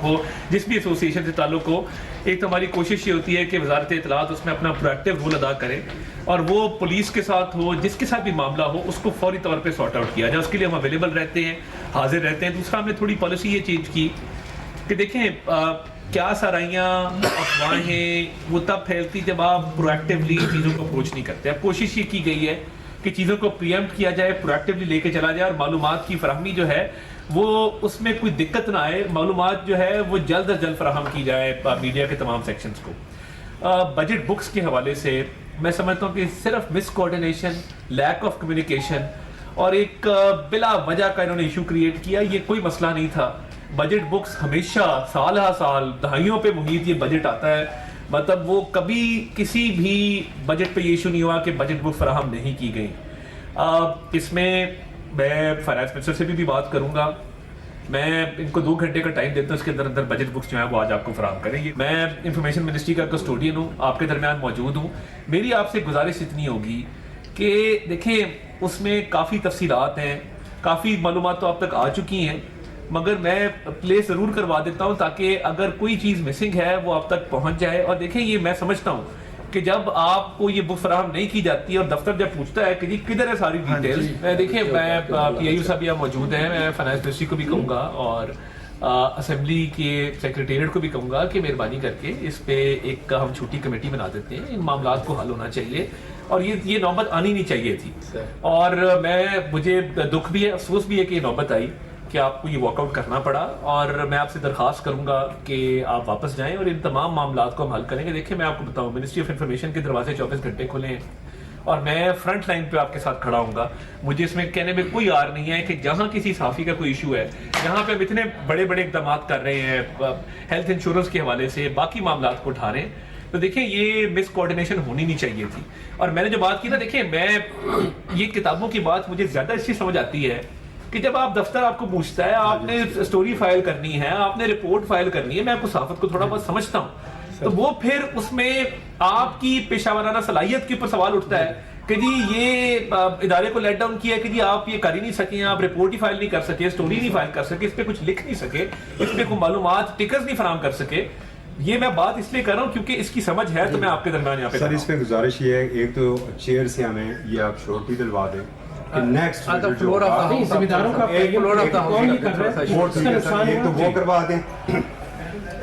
ہو جس بھی ایسوسیشن سے تعلق ہو، ایک تو ہماری کوشش یہ ہوتی ہے کہ وزارت اطلاعات اس میں اپنا پرویکٹیو رول ادا کرے اور وہ پولیس کے ساتھ ہو، جس کے ساتھ بھی معاملہ ہو اس کو فوری طور پہ سارٹ آؤٹ کیا جائے. اس کے لیے ہم اویلیبل رہتے ہیں، حاضر رہتے ہیں. دوسرا ہم نے تھوڑی پالیسی یہ چینج کی کہ دیکھیں کیا سرائیاں افواہیں وہ تب پھیلتی جب آپ پرویکٹیولی چیزوں کو اپروچ نہیں کرتے. اب کوشش یہ کی گئی ہے کہ چیزوں کو پریمپٹ کیا جائے، پرویکٹیولی لے کے چلا جائے اور معلومات کی فراہمی جو ہے وہ اس میں کوئی دقت نہ آئے. معلومات جو ہے وہ جلد از جلد فراہم کی جائے میڈیا کے تمام سیکشنز کو. بجٹ بکس کے حوالے سے میں سمجھتا ہوں کہ صرف مس کوآرڈینیشن، لیک آف کمیونیکیشن اور ایک بلا وجہ کا انہوں نے ایشو کریٹ کیا. یہ کوئی مسئلہ نہیں تھا. بجٹ بکس ہمیشہ سال ہا سال دہائیوں پہ محیط یہ بجٹ آتا ہے، مطلب وہ کبھی کسی بھی بجٹ پہ یہ ایشو نہیں ہوا کہ بجٹ بک فراہم نہیں کی گئی. اس میں میں فائنانس منسٹر سے بھی بات کروں گا. میں ان کو 2 گھنٹے کا ٹائم دیتا ہوں، اس کے اندر بجٹ بکس جو ہیں وہ آج آپ کو فراہم کریں گے. میں انفارمیشن منسٹری کا کسٹوڈین ہوں، آپ کے درمیان موجود ہوں. میری آپ سے گزارش اتنی ہوگی کہ دیکھیں اس میں کافی تفصیلات ہیں، کافی معلومات تو اب تک آ چکی ہیں، مگر میں پلے ضرور کروا دیتا ہوں تاکہ اگر کوئی چیز مسنگ ہے وہ اب تک پہنچ جائے. اور دیکھیں یہ میں سمجھتا ہوں کہ جب آپ کو یہ بک فراہم نہیں کی جاتی ہے اور دفتر جب پوچھتا ہے کہ جی کدھر ہے ساری ڈیٹیلز، دیکھیں میں پی آئی یو صاحب یہاں موجود ہیں، میں فائنانس منسٹری کو بھی کہوں گا اور اسمبلی کے سیکریٹریٹ کو بھی کہوں گا کہ مہربانی کر کے اس پہ ایک ہم چھوٹی کمیٹی بنا دیتے ہیں. ان معاملات کو حل ہونا چاہیے اور یہ نوبت آنی نہیں چاہیے تھی. اور مجھے دکھ بھی ہے، افسوس بھی ہے کہ یہ نوبت آئی کہ آپ کو یہ واک آؤٹ کرنا پڑا. اور میں آپ سے درخواست کروں گا کہ آپ واپس جائیں اور ان تمام معاملات کو ہم حل کریں گے. دیکھیں میں آپ کو بتاؤں، منسٹری آف انفارمیشن کے دروازے 24 گھنٹے کھلے ہیں اور میں فرنٹ لائن پہ آپ کے ساتھ کھڑا ہوں گا. مجھے اس میں کہنے میں کوئی آر نہیں ہے کہ جہاں کسی صحافی کا کوئی ایشو ہے، جہاں پہ ہم اتنے بڑے بڑے اقدامات کر رہے ہیں ہیلتھ انشورنس کے حوالے سے، باقی معاملات کو اٹھا رہے ہیں، تو دیکھیں یہ مس کوآرڈینیشن ہونی نہیں چاہیے تھی. اور میں نے جو بات کی نا، دیکھیں میں یہ کتابوں کی بات مجھے زیادہ اس چیز سمجھ آتی ہے کہ جب آپ دفتر آپ کو پوچھتا ہے، آپ نے سٹوری فائل کرنی ہے، آپ نے رپورٹ فائل کرنی ہے، میں آپ کو صحافت کو تھوڑا بہت سمجھتا ہوں، تو وہ پھر اس میں آپ کی پیشہ ورانہ صلاحیت کے اوپر سوال اٹھتا ہے کہ جی یہ ادارے کو لیٹ ڈاؤن کیا کہ جی آپ یہ کر ہی نہیں سکے، آپ رپورٹ ہی فائل نہیں کر سکے، سٹوری نہیں فائل کر سکے، اس پہ کچھ لکھ نہیں سکے، اس پہ کوئی معلومات ٹکرز نہیں فراہم کر سکے. یہ میں بات اس لیے کر رہا ہوں کیونکہ اس کی سمجھ ہے تو میں آپ کے درمیان یہاں پہ سر اس میں گزارش یہ ہے، ایک تو چیئر سے ہمیں یہ آپ شورٹی دلوا دیں کہ نیکسٹ ایک تو وہ کروا دیں.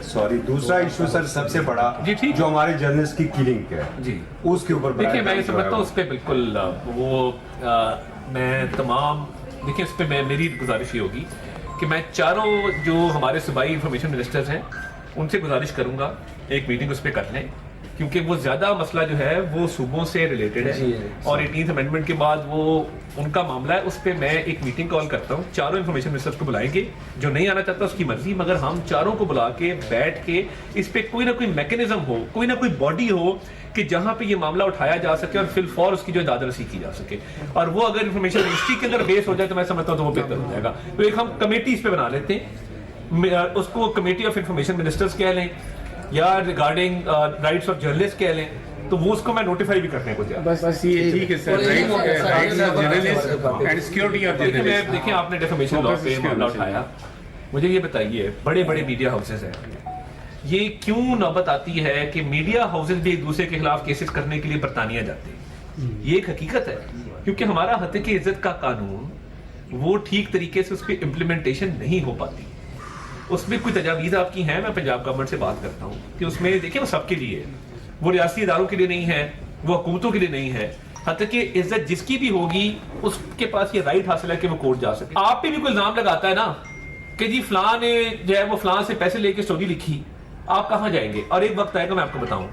سوری، دوسرا ایشو سر سب سے بڑا جو ہمارے جرنلسٹ کی کلنگ ہے جی، اس کے اوپر دیکھیں میں یہ سمجھتا ہوں اس پہ بالکل وہ میں تمام دیکھیں اس پہ میری گزارش یہ ہوگی کہ میں چاروں جو ہمارے صوبائی انفارمیشن منسٹرز ہیں ان سے گزارش کروں گا ایک میٹنگ اس پہ کر لیں، کیونکہ وہ زیادہ مسئلہ جو ہے وہ صوبوں سے ریلیٹڈ ہے اور 18th امینڈمنٹ کے بعد وہ ان کا معاملہ ہے. اس پہ میں ایک میٹنگ کال کرتا ہوں، چاروں انفارمیشن منسٹرز کو بلائیں گے، جو نہیں آنا چاہتا اس کی مرضی، مگر ہم چاروں کو بلا کے بیٹھ کے اس پہ کوئی نہ کوئی میکنزم ہو، کوئی نہ کوئی باڈی ہو کہ جہاں پہ یہ معاملہ اٹھایا جا سکے اور فی الفور اس کی جو داد رسی کی جا سکے. اور وہ اگر انفارمیشن منسٹری کے اندر بیس ہو جائے تو میں سمجھتا ہوں تو وہ بہتر ہو جائے گا. تو ایک ہم کمیٹی اس پہ بنا لیتے ہیں، اس کو کمیٹی آف انفارمیشن منسٹرز کہہ لیں یا ریگارڈنگ رائٹس آف جرنلسٹ کہہ لیں، تو وہ اس کو میں نوٹیفائی بھی کرنے کو دیا. بس یہ ٹھیک ہے سر، اینڈ سیکورٹی آف جرنلسٹ. دیکھیں آپ نے ڈیفیمیشن لاء پہ معاملہ اٹھایا، مجھے یہ بتائیے بڑے بڑے میڈیا ہاؤسز ہیں، یہ کیوں نوبت آتی ہے کہ میڈیا ہاؤسز بھی ایک دوسرے کے خلاف کیسز کرنے کے لیے برطانیہ جاتے ہیں؟ یہ ایک حقیقت ہے کیونکہ ہمارا حقیق عزت کا قانون وہ ٹھیک طریقے سے اس پہ امپلیمنٹیشن نہیں ہو پاتی. اس میں کوئی تجاویز آپ کی ہیں، میں پنجاب گورنمنٹ سے بات کرتا ہوں کہ اس میں دیکھیں وہ سب کے لیے ہے، وہ ریاستی اداروں کے لیے نہیں ہے، وہ حکومتوں کے لیے نہیں ہے. حتیٰ کہ عزت جس کی بھی ہوگی اس کے پاس یہ رائٹ حاصل ہے کہ وہ کورٹ جا سکے. آپ پہ بھی کوئی الزام لگاتا ہے نا کہ جی فلاں نے جو ہے وہ فلاں سے پیسے لے کے سٹوری لکھی، آپ کہاں جائیں گے؟ اور ایک وقت آئے گا، میں آپ کو بتاؤں،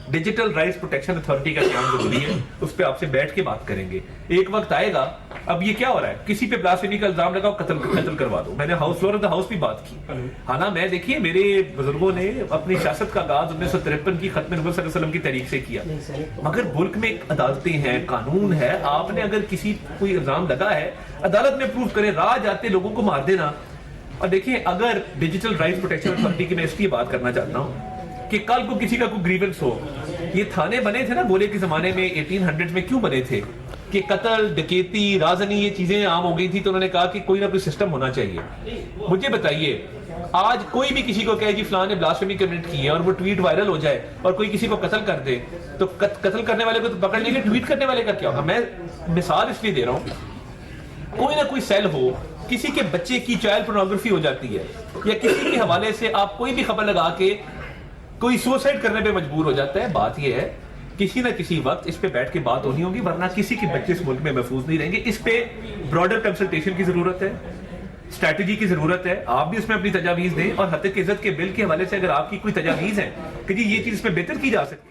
ڈیجیٹل رائٹس پروٹیکشن اتھارٹی کا قیام ضروری ہے، اس پہ آپ سے بیٹھ کے بات کریں گے. ایک وقت آئے گا، اب یہ کیا ہو رہا ہے، کسی پہ بلاسفیمی کا الزام لگاؤ، قتل کروا دو. میں نے house floor of the house بھی بات کی. ہاں نا، میں دیکھیے میرے بزرگوں نے اپنی سیاست کا آغاز 1953 کی ختم نبوت صلی اللہ علیہ وسلم کی تحریک سے کیا، مگر ملک میں عدالتیں ہیں، قانون ہے. آپ نے اگر کسی کوئی الزام لگا ہے عدالت میں پروف کرے، راہ جاتے لوگوں کو مار دینا. اور دیکھیں اگر ڈیجیٹل رائٹس پروٹیکشن اتھارٹی کی میں اس لیے بات کرنا چاہتا ہوں کہ کل کو کسی کا کوئی گریونس ہو، یہ تھانے بنے تھے نا گولے کے زمانے میں 1800 میں، کیوں بنے تھے کہ قتل، ڈکیتی، رازنی یہ چیزیں عام ہو گئی تھی، تو انہوں نے کہا کہ کوئی نہ کوئی سسٹم ہونا چاہیے. مجھے بتائیے آج کوئی بھی کسی کو کہے جی فلاں نے بلاسفیمی کمٹ کی ہے اور وہ ٹویٹ وائرل ہو جائے اور کوئی کسی کو قتل کر دے تو قتل کرنے والے کو تو پکڑ لیں گے, ٹویٹ کرنے والے کا کیا ہوگا؟ میں مثال اس لیے دے رہا ہوں, کوئی نہ کوئی سیل ہو, کسی کے بچے کی چائلڈ پورنوگرافی ہو جاتی ہے یا کسی کے حوالے سے آپ کوئی بھی خبر لگا کے کوئی سوسائڈ کرنے پہ مجبور ہو جاتا ہے. بات یہ ہے کسی نہ کسی وقت اس پہ بیٹھ کے بات ہونی ہوگی, ورنہ کسی کے بچے اس ملک میں محفوظ نہیں رہیں گے. اس پہ براڈر کنسلٹیشن کی ضرورت ہے, اسٹریٹجی کی ضرورت ہے. آپ بھی اس میں اپنی تجاویز دیں, اور حقیقت عزت کے بل کے حوالے سے اگر آپ کی کوئی تجاویز ہے کہ جی یہ چیز اس میں بہتر کی جا سکتی ہے